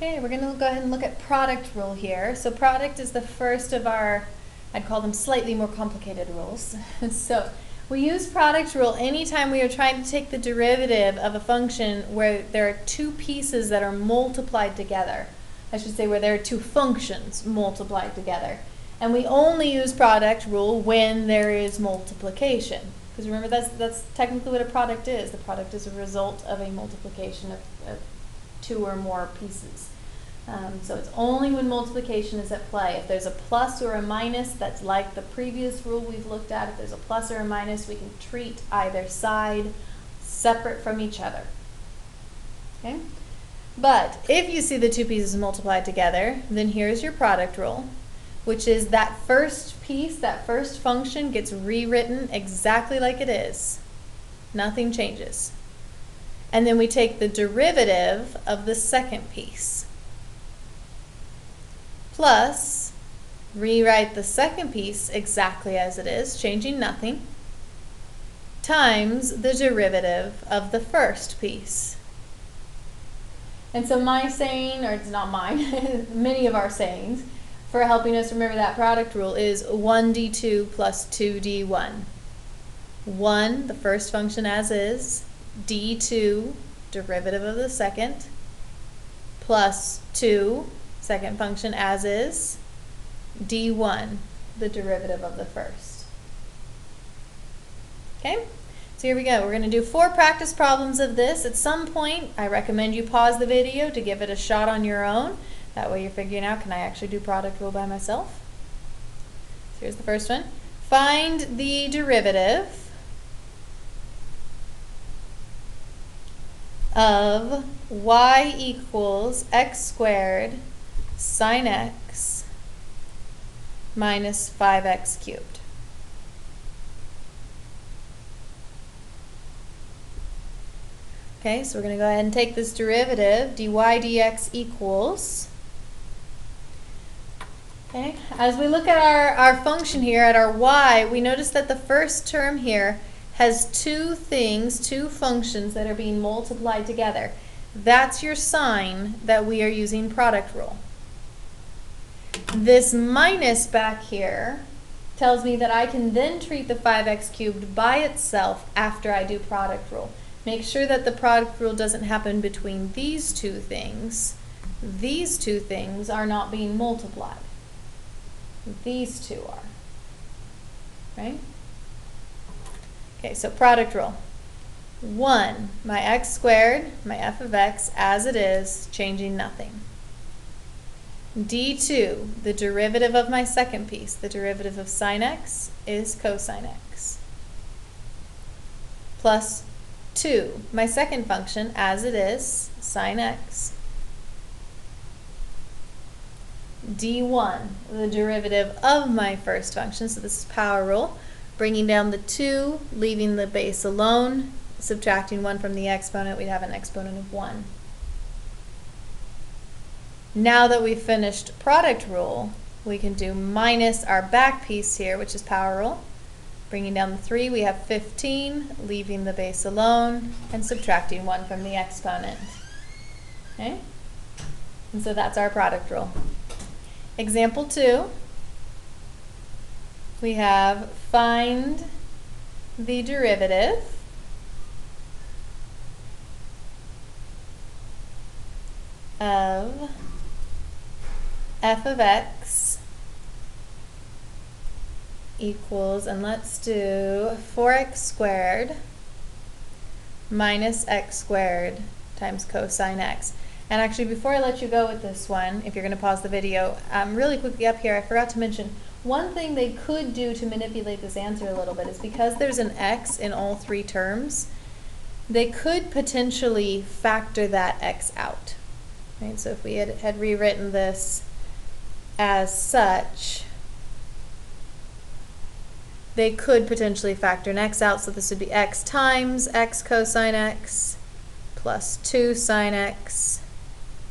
Okay, we're going to go ahead and look at product rule here. So product is the first of our, I'd call them slightly more complicated rules. So we use product rule anytime we are trying to take the derivative of a function where there are two pieces that are multiplied together. I should say where there are two functions multiplied together. And we only use product rule when there is multiplication. Because remember, that's technically what a product is. The product is a result of a multiplication of two or more pieces. So it's only when multiplication is at play. If there's a plus or a minus, that's like the previous rule we've looked at. If there's a plus or a minus, we can treat either side separate from each other. Okay? But if you see the two pieces multiplied together, then here's your product rule, which is that first piece, that first function gets rewritten exactly like it is. Nothing changes. And then we take the derivative of the second piece. Plus, rewrite the second piece exactly as it is, changing nothing, times the derivative of the first piece. And so my saying, or it's not mine, many of our sayings, for helping us remember that product rule is 1d2 plus 2d1. 1, the first function as is, d2, derivative of the second, plus 2, second function as is, d1, the derivative of the first. Okay, so here we go. We're going to do 4 practice problems of this. At some point, I recommend you pause the video to give it a shot on your own. That way you're figuring out, can I actually do product rule by myself? So here's the first one. Find the derivative of y equals x squared sine x minus 5x cubed. Okay, so we're going to go ahead and take this derivative, dy dx equals, okay, as we look at our function here, at our y, we notice that the first term here has two functions that are being multiplied together. That's your sign that we are using product rule. This minus back here tells me that I can then treat the 5x cubed by itself after I do product rule. Make sure that the product rule doesn't happen between these two things. These two things are not being multiplied. These two are. Right? Okay, so product rule. 1, my x squared, my f of x as it is, changing nothing. d2, the derivative of my second piece, the derivative of sine x is cosine x. Plus 2, my second function as it is, sine x. d1, the derivative of my first function, so this is power rule. Bringing down the 2, leaving the base alone, subtracting 1 from the exponent, we'd have an exponent of 1. Now that we've finished product rule, we can do minus our back piece here, which is power rule. Bringing down the 3, we have 15, leaving the base alone, and subtracting 1 from the exponent. Okay? And so that's our product rule. Example 2. We have find the derivative of f of x equals, and let's do 4x squared minus x squared times cosine x. And actually, before I let you go with this one, if you're going to pause the video, really quickly up here, I forgot to mention, one thing they could do to manipulate this answer a little bit is because there's an x in all 3 terms, they could potentially factor that x out. Right? So if we had rewritten this as such, they could potentially factor an x out, so this would be x times x cosine x plus 2 sine x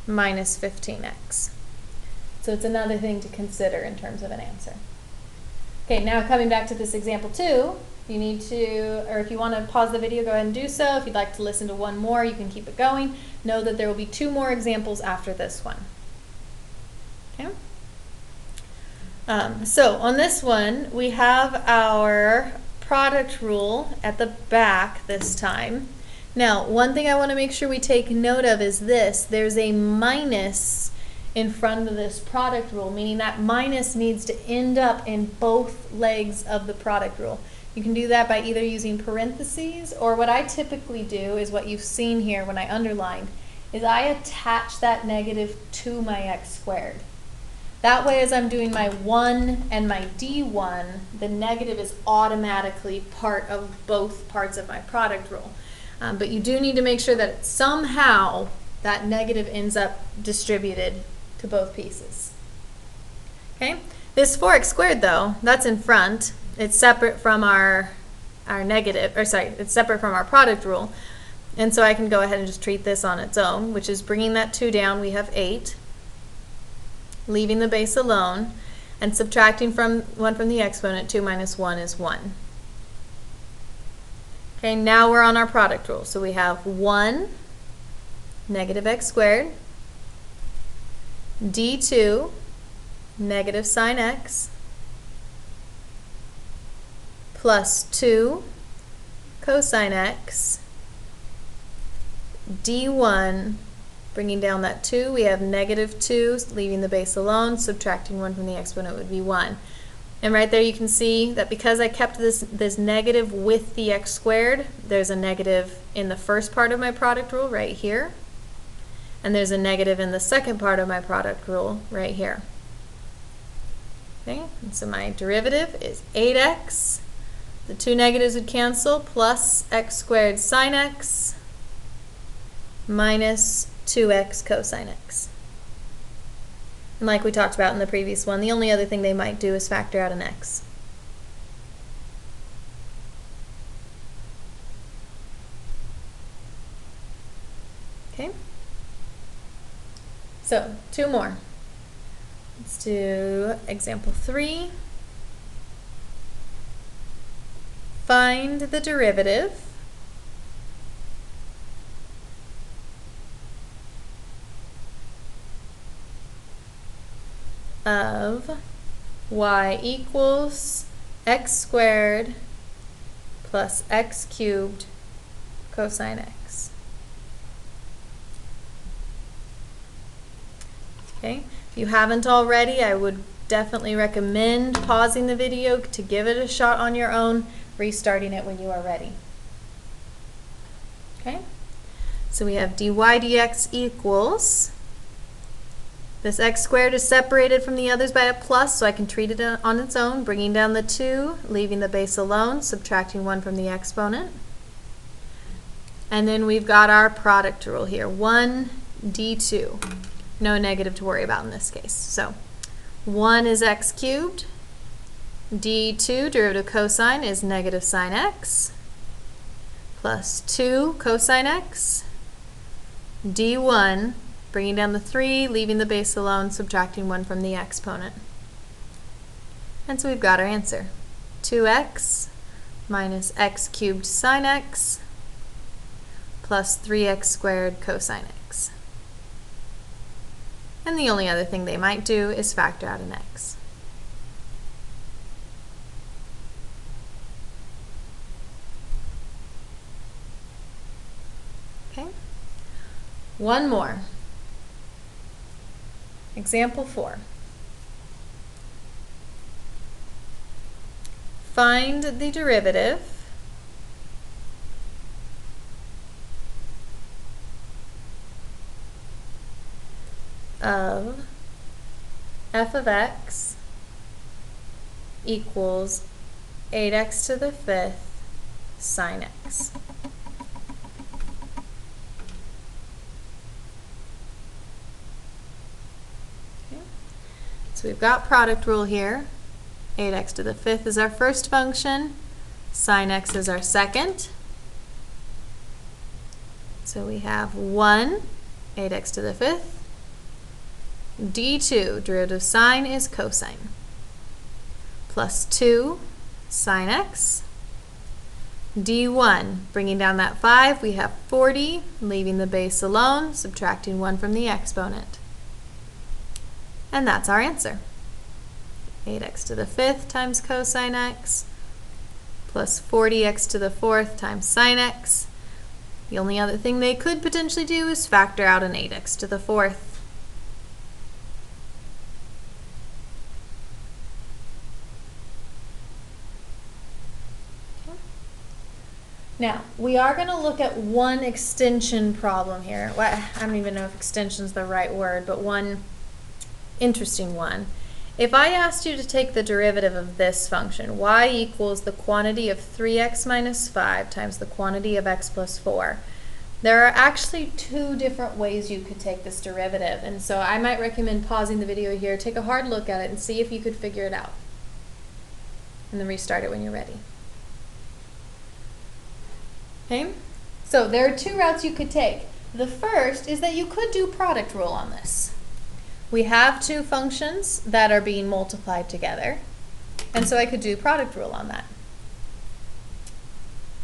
minus 15x. So it's another thing to consider in terms of an answer. Okay, now coming back to this example 2, you need to, or if you want to pause the video, go ahead and do so. If you'd like to listen to one more, you can keep it going. know that there will be 2 more examples after this one. Okay? So on this one, we have our product rule at the back this time. Now, one thing I want to make sure we take note of is this. There's a minus in front of this product rule, meaning that minus needs to end up in both legs of the product rule. You can do that by either using parentheses, or what I typically do is what you've seen here when I underlined, is I attach that negative to my x squared. That way, as I'm doing my 1 and my d1, the negative is automatically part of both parts of my product rule. But you do need to make sure that somehow that negative ends up distributed to both pieces. Okay? This 4x squared, though, that's in front. It's separate from our negative, or sorry, it's separate from our product rule. And so I can go ahead and just treat this on its own, which is bringing that 2 down. We have 8. Leaving the base alone, and subtracting 1 from the exponent. 2 minus 1 is 1. Okay, now we're on our product rule. So we have 1 negative x squared, d2 negative sine x, plus 2 cosine x, d1, bringing down that 2, we have negative 2, leaving the base alone, subtracting 1 from the exponent would be 1. And right there you can see that because I kept this negative with the x squared, there's a negative in the first part of my product rule right here, and there's a negative in the second part of my product rule right here. Okay, and so my derivative is 8x, the 2 negatives would cancel, plus x squared sine x minus 2x cosine x. And like we talked about in the previous one, the only other thing they might do is factor out an x. Okay? So, 2 more. Let's do example 3. Find the derivative of y equals x squared plus x cubed cosine x. Okay, if you haven't already, I would definitely recommend pausing the video to give it a shot on your own, restarting it when you are ready. Okay, so we have dy dx equals, this x squared is separated from the others by a plus, so I can treat it on its own, bringing down the 2, leaving the base alone, subtracting 1 from the exponent. And then we've got our product rule here, 1 d2. No negative to worry about in this case. So 1 is x cubed, d2, derivative cosine, is negative sine x, plus 2 cosine x, d1, bringing down the 3, leaving the base alone, subtracting 1 from the exponent. And so we've got our answer. 2x minus x cubed sine x plus 3x squared cosine x. And the only other thing they might do is factor out an x. Okay. 1 more. Example 4. Find the derivative of f of x equals 8x to the 5th sine x. So we've got product rule here. 8x to the 5th is our first function. Sine x is our second. So we have 1, 8x to the 5th. d2, derivative of sine is cosine. Plus 2 sine x. D1, bringing down that 5, we have 40, leaving the base alone, subtracting 1 from the exponent. And that's our answer. 8x to the 5th times cosine x plus 40x to the 4th times sine x. The only other thing they could potentially do is factor out an 8x to the 4th. Now, we are going to look at one extension problem here. Well, I don't even know if extension is the right word, but one interesting one. If I asked you to take the derivative of this function, y equals the quantity of 3x minus 5 times the quantity of x plus 4, there are actually two different ways you could take this derivative. And so I might recommend pausing the video here, take a hard look at it, and see if you could figure it out. And then restart it when you're ready. Okay? So there are two routes you could take. The first is that you could do product rule on this. We have two functions that are being multiplied together, and so I could do product rule on that.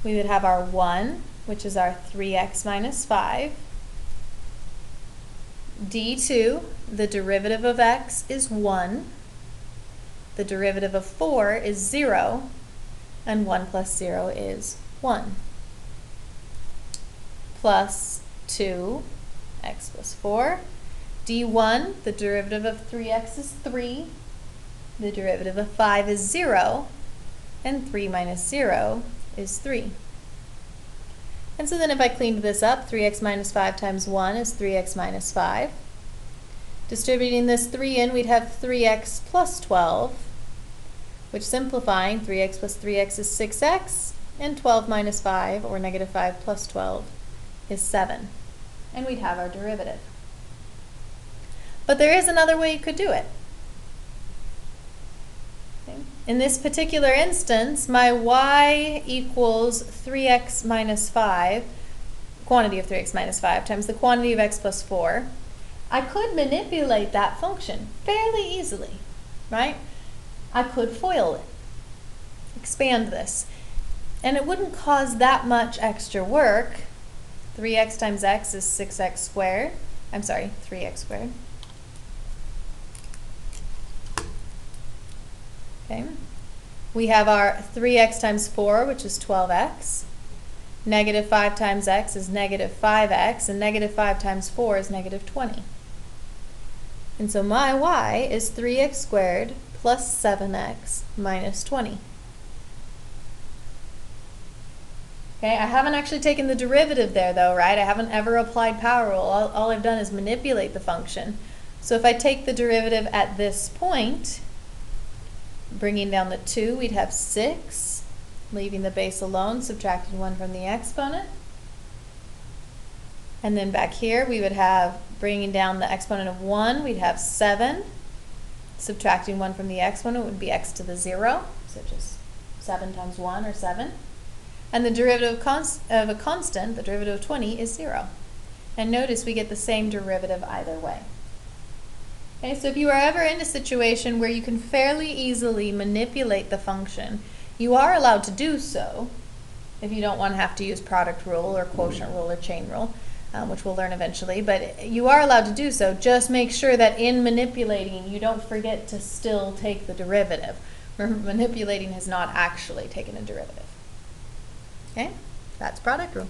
We would have our 1, which is our 3x minus 5. D2, the derivative of x is 1. The derivative of 4 is 0, and 1 plus 0 is 1. Plus 2, x plus 4. D1, the derivative of 3x is 3. The derivative of 5 is 0. And 3 minus 0 is 3. And so then if I cleaned this up, 3x minus 5 times 1 is 3x minus 5. Distributing this 3 in, we'd have 3x plus 12, which simplifying, 3x plus 3x is 6x, and 12 minus 5, or negative 5 plus 12, is 7. And we'd have our derivative. But there is another way you could do it. Okay. In this particular instance, my y equals 3x minus 5, quantity of 3x minus 5, times the quantity of x plus 4. I could manipulate that function fairly easily, right? I could FOIL it, expand this, and it wouldn't cause that much extra work. 3x times x is 6x squared. I'm sorry, 3x squared. Okay. We have our 3x times 4, which is 12x. Negative 5 times x is negative 5x, and negative 5 times 4 is negative 20. And so my y is 3x squared plus 7x minus 20. Okay, I haven't actually taken the derivative there though, right? I haven't ever applied power rule. All I've done is manipulate the function. So if I take the derivative at this point, bringing down the 2, we'd have 6, leaving the base alone, subtracting 1 from the exponent. And then back here, we would have, bringing down the exponent of 1, we'd have 7. Subtracting 1 from the exponent would be x to the 0, so just 7 times 1, or 7. And the derivative of a constant, the derivative of 20, is 0. And notice we get the same derivative either way. Okay, so if you are ever in a situation where you can fairly easily manipulate the function, you are allowed to do so if you don't want to have to use product rule or quotient rule or chain rule, which we'll learn eventually, but you are allowed to do so. Just make sure that in manipulating you don't forget to still take the derivative. Remember, manipulating has not actually taken a derivative. Okay, that's product rule.